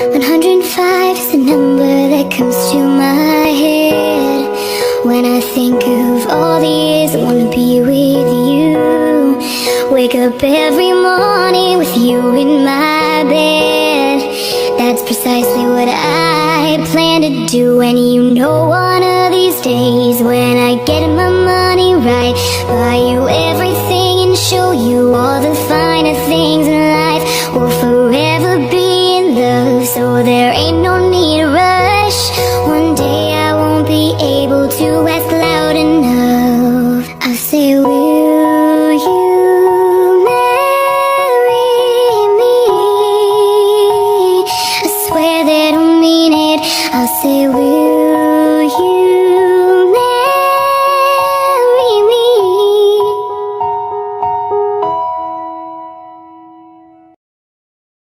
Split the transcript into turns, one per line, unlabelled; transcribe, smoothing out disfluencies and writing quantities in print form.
105 is the number that comes to my head when I think of all the years I wanna be with you. Wake up every morning with you in my bed. That's precisely what I plan to do. And you know one of these days, when I get my money right, buy you everything and show you all the finer things in life.